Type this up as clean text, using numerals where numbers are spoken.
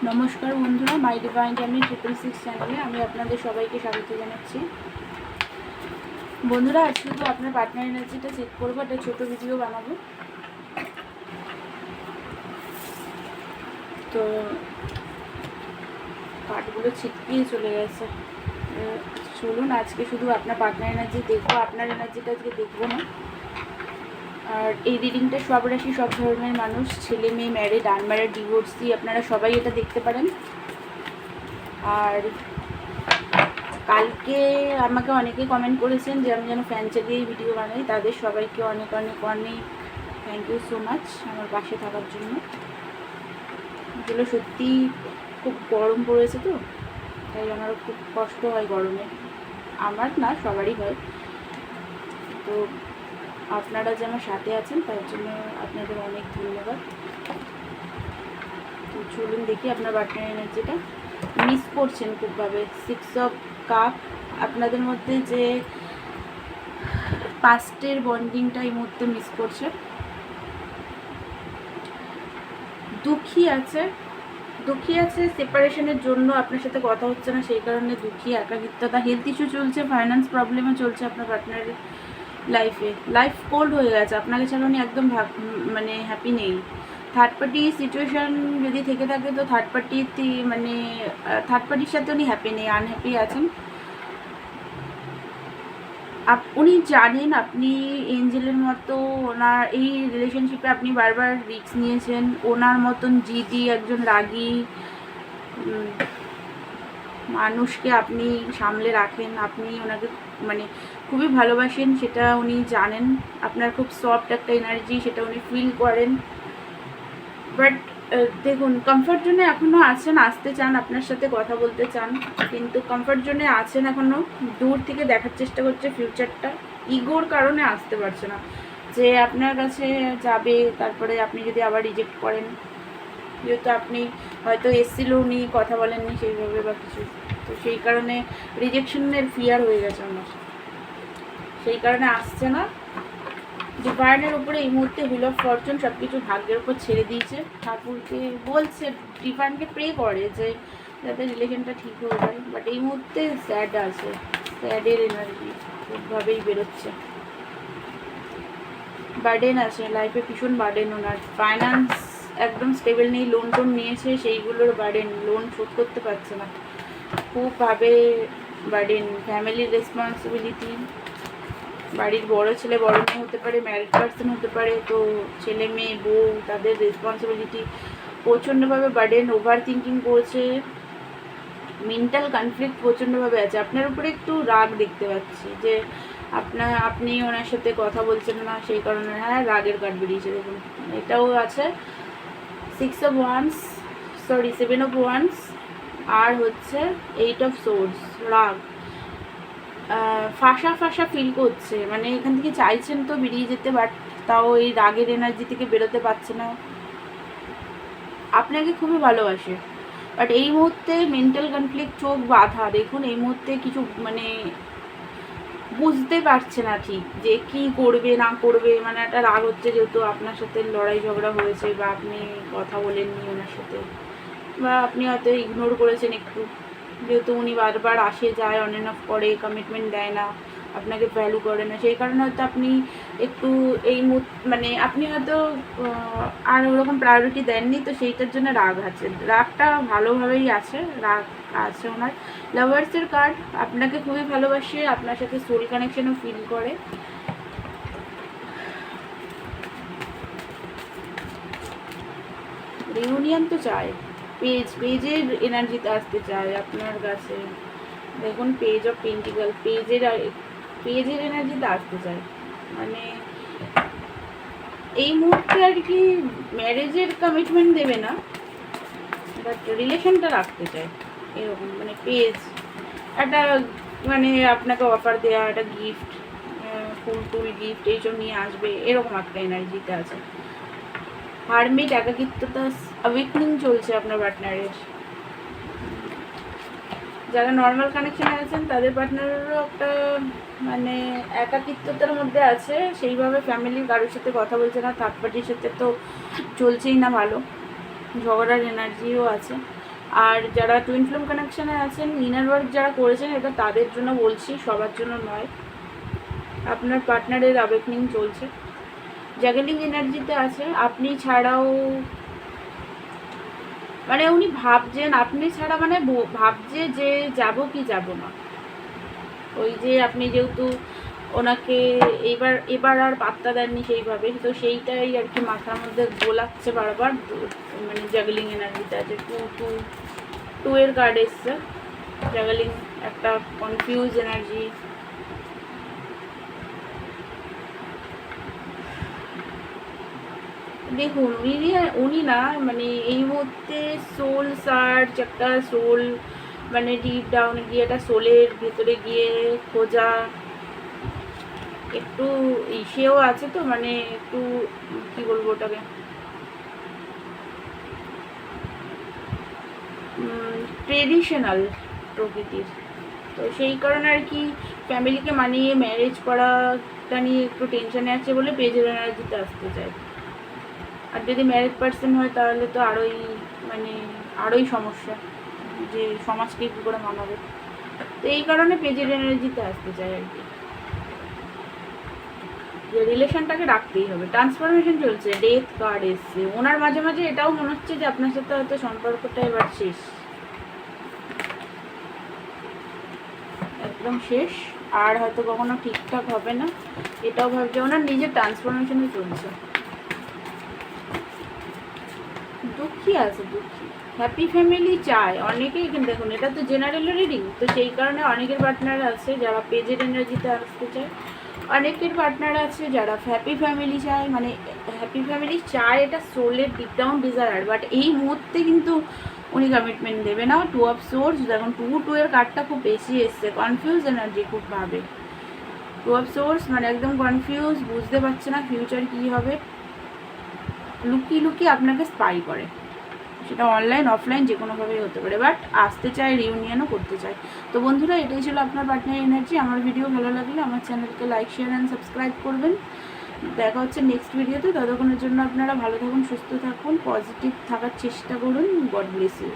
নমস্কার বন্ধুরা, মাই divine journey 666 চ্যানেলে আমি আপনাদের সবাইকে স্বাগত জানাচ্ছি। বন্ধুরা, আজ শুধু আপনার পার্টনার এনার্জিটা চেক করবো, একটা ছোটো ভিডিও বানাবো। তো কার্ডগুলো ছিটকিয়ে চলে গেছে। চলুন আজকে শুধু আপনার পার্টনার এনার্জি দেখবো, আপনার এনার্জিটা আজকে দেখবো না। আর এই রিডিংটা সব রাশি, সব ধরনের মানুষ, ছেলে মেয়ে, ম্যারিড, আনম্যারিড, ডিভোর্সি, আপনারা সবাই এটা দেখতে পারেন। আর কালকে আমাকে অনেকে কমেন্ট করেছেন যে আমি যেন ফ্যান চালিয়েই ভিডিও বানাই। তাদের সবাইকে অনেক অনেক অনেক থ্যাংক ইউ সো মাচ আমার পাশে থাকার জন্য। এগুলো সত্যি খুব গরম পড়েছে, তো তাই আমারও খুব কষ্ট হয় গরমে। আমার না, সবারই হয়। তো আপনারা যে আমার সাথে আছেন তার জন্য আপনাদের অনেক ধন্যবাদ। তো চলুন দেখি আপনার পার্টনার এনার্জিটা। মিস করছেন খুবভাবে 6 অফ কাপ। আপনাদের মধ্যে যে পাস্টের বন্ডিংটা এই মুহূর্তে মিস করছে, দুঃখী আছে সেপারেশনের জন্য। আপনার সাথে কথা হচ্ছে না, সেই কারণে দুঃখী, একাকিত্বতা, হেলথ ইস্যু চলছে, ফাইন্যান্স প্রবলেমও চলছে আপনার পার্টনারের লাইফ কোল্ড হয়ে গেছে। আপনাকে ছাড়া উনি একদম মানে হ্যাপি নেই। থার্ড পার্টি সিচুয়েশান যদি থেকে থাকে, তো থার্ড পার্টির সাথে উনি হ্যাপি নেই, আনহ্যাপি আছেন। উনি জানেন আপনি এঞ্জেলের মতো, ওনার এই রিলেশনশিপে আপনি বারবার রিস্ক নিয়েছেন। ওনার মতন জিদি, একজন রাগী মানুষকে আপনি সামলে রাখেন। আপনি ওনাকে মানে খুবই ভালোবাসেন, সেটা উনি জানেন। আপনার খুব সফট একটা এনার্জি, সেটা উনি ফিল করেন। বাট দেখুন, কমফর্ট জোনে এখনও আছেন, আসতে চান, আপনার সাথে কথা বলতে চান, কিন্তু কমফর্ট জোনে আছেন এখনও। দূর থেকে দেখার চেষ্টা করছে ফিউচারটা, ইগোর কারণে আসতে পারছে না যে আপনার কাছে যাবে। তারপরে আপনি যদি আবার রিজেক্ট করেন, যেহেতু আপনি হয়তো এসেছিল, উনি কথা বলেননি সেইভাবে বা কিছু, তো সেই কারণে রিজেকশনের ফিয়ার হয়ে গেছে আমার, সেই কারণে আসছে না। ডিভাইনের উপরে এই মুহূর্তে হুইল অফ ফরচুন, সব কিছু ভাগ্যের উপর ছেড়ে দিয়েছে। ঠাকুরকে বলছে, ডিভাইনকে প্রে করে যে যাতে রিলেশনটা ঠিক হয়ে যায়। বাট এই মুহূর্তে স্যাড আছে, স্যাডের এনার্জি খুবভাবেই বেরোচ্ছে। বার্ডেন আছে লাইফে, ভীষণ বার্ডেন ওনার। ফাইন্যান্স একদম স্টেবল নেই, লোন টোন নিয়েছে, সেইগুলোর বার্ডেন, লোন শোধ করতে পারছে না, খুবভাবে বার্ডেন। ফ্যামিলির রেসপন্সিবিলিটি, বাড়ির বড় ছেলে বড় মেয়ে হতে পারে, ম্যারিড পার্সন হতে পারে, তো ছেলে মেয়ে বউ তাদের রেসপন্সিবিলিটি প্রচণ্ডভাবে বার্ডেন। ওভার থিঙ্কিং করছে, মেন্টাল কনফ্লিক্ট প্রচণ্ডভাবে আছে। আপনার উপরে একটু রাগ দেখতে পাচ্ছি যে আপনি ওনার সাথে কথা বলছেন না, সেই কারণে হ্যাঁ রাগের কার্ড বেরিয়েছে। দেখুন, এটাও আছে 7 অফ ওয়ান্স, আর হচ্ছে 8 অফ সোর্স। রাগ, ফাঁসা ফিল করছে, মানে এখান থেকে চাইছেন তো বেরিয়ে যেতে, বাট তাও এই রাগের এনার্জি থেকে বেরোতে পারছে না। আপনাকে খুবই ভালোবাসে, বাট এই মুহূর্তে মেন্টাল কনফ্লিক্ট, চোখ বাঁধা। দেখুন, এই মুহূর্তে কিছু মানে বুঝতে পারছে না ঠিক যে কি করবে না করবে। মানে একটা রাগ হচ্ছে, যেহেতু আপনার সাথে লড়াই ঝগড়া হয়েছে, বা আপনি কথা বলেননি ওনার সাথে, বা আপনি হয়তো ইগনোর করেছেন একটু, যেহেতু উনি বারবার আসে যায়, অন অ্যান্ড অফ করে, কমিটমেন্ট দেয় না, আপনাকে ভ্যালু করে না, সেই কারণে হয়তো আপনি একটু এই মানে আপনি হয়তো আর ওরকম প্রায়োরিটি দেননি, তো সেইটার জন্য রাগ আছে। রাগটা ভালোভাবেই আছে, রাগ আছে ওনার। লাভার্সের কার্ড, আপনাকে খুবই ভালোবাসে, আপনার সাথে সোল কানেকশনও ফিল করে। রিউনিয়ন তো চায়, পেজের এনার্জিতে আসতে চায় আপনার কাছে। দেখুন, পেজ অফ পেন্টিকল, পেজের এনার্জিতে আসতে চায়। মানে এই মুহূর্তে আর কি ম্যারেজের কমিটমেন্ট দেবে না, বাট রিলেশনটা রাখতে চায় এরকম। মানে পেজ একটা মানে আপনাকে অফার দেওয়া, একটা গিফট, ফুল গিফট এইসব নিয়ে আসবে, এরকম একটা এনার্জিতে আছে। হারমিট, একাকিত্বতা, অ্যাওয়েকনিং চলছে আপনার পার্টনারের। যারা নর্মাল কানেকশানে আছেন তাদের পার্টনারেরও একটা মানে একাকিত্বতার মধ্যে আছে, সেইভাবে ফ্যামিলির কারোর সাথে কথা বলছে না। থার্ড পার্টির সাথে তো চলছেই না ভালো, ঝগড়ার এনার্জিও আছে। আর যারা টুইন ফ্লেম কানেকশানে আছেন, ইনার ওয়ার্ক যারা করেছেন, এটা তাদের জন্য বলছি, সবার জন্য নয়। আপনার পার্টনারের অ্যাওয়েকনিং চলছে, জাগলিং এনার্জিতে আছে। আপনি ছাড়াও মানে উনি ভাবছেন, আপনি ছাড়া মানে ভাবছে যে যাব কি যাব না। ওই যে আপনি যেহেতু ওনাকে এবার আর পাত্তা দেননি সেইভাবে, তো সেইটাই আর কি মাথার মধ্যে গোলাচ্ছে বারবার। মানে জাগলিং এনার্জিতে আছে, টু এর কার্ড এসছে। জাগলিং একটা কনফিউজ এনার্জি। দেখুন উনি না মানে এই মুহূর্তে সোল সার্চ, একটা সোল মানে ডিপ ডাউনে গিয়ে একটা সোলের ভেতরে গিয়ে খোঁজা, একটু ইসেও আছে তো, মানে একটু কি বলবো ওটাকে, ট্রেডিশনাল প্রকৃতির। তো সেই কারণে আর কি ফ্যামিলিকে মানিয়ে ম্যারেজ করাটা নিয়ে একটু টেনশনে আছে বলে পেজের এনার্জিতে আসতে চায়। আর যদি ম্যারেজ পার্সন হয় তাহলে তো আরোই সমস্যা, যে সমাজকে কী করে মানাবে। তো এই কারণে পেজের এনার্জিতে আসতে চায় আর কি, যে রিলেশনটাকে রাখতেই হবে। ট্রান্সফরমেশন চলছে, ডেথ কার্ড এসছে। ওনার মাঝে মাঝে এটাও মনে হচ্ছে যে আপনার সাথে হয়তো সম্পর্কটা এবার শেষ, একদম শেষ, আর হয়তো কখনো ঠিকঠাক হবে না, এটাও ভাবছে। ওনার নিজের ট্রান্সফরমেশনই চলছে। দুঃখী আছে, দুঃখী। হ্যাপি ফ্যামিলি চায় অনেকেই, কিন্তু দেখুন এটা তো জেনারেল রিডিং, তো সেই কারণে অনেকের পার্টনার আছে যারা পেজের এনার্জিতে আসতে চায়, অনেকের পার্টনার আছে যারা হ্যাপি ফ্যামিলি চায়। মানে হ্যাপি ফ্যামিলি চায়, এটা সোলের ডিপ ডাউন ডিজায়ার, বাট এই মুহূর্তে কিন্তু উনি কমিটমেন্ট দেবে না। টু অফ সোর্স, দেখুন টু এর কার্ডটা খুব বেশি এসছে, কনফিউজ এনার্জি খুব ভাবে। টু অফ সোর্স মানে একদম কনফিউজ, বুঝতে পারছে না ফিউচার কী হবে, লুকিয়ে লুকিয়ে আপনাকে স্পাই করে, সেটা অনলাইন অফলাইন যে কোনোভাবেই হতে পারে, বাট আসতে চায়, রিউনিয়নও করতে চায়। তো বন্ধুরা, এটাই ছিল আপনার পার্টনার এনার্জি। আমার ভিডিও ভালো লাগলে আমার চ্যানেলকে লাইক, শেয়ার অ্যান্ড সাবস্ক্রাইব করবেন। দেখা হচ্ছে নেক্সট ভিডিওতে। ততক্ষণের জন্য আপনারা ভালো থাকুন, সুস্থ থাকুন, পজিটিভ থাকার চেষ্টা করুন। God bless you.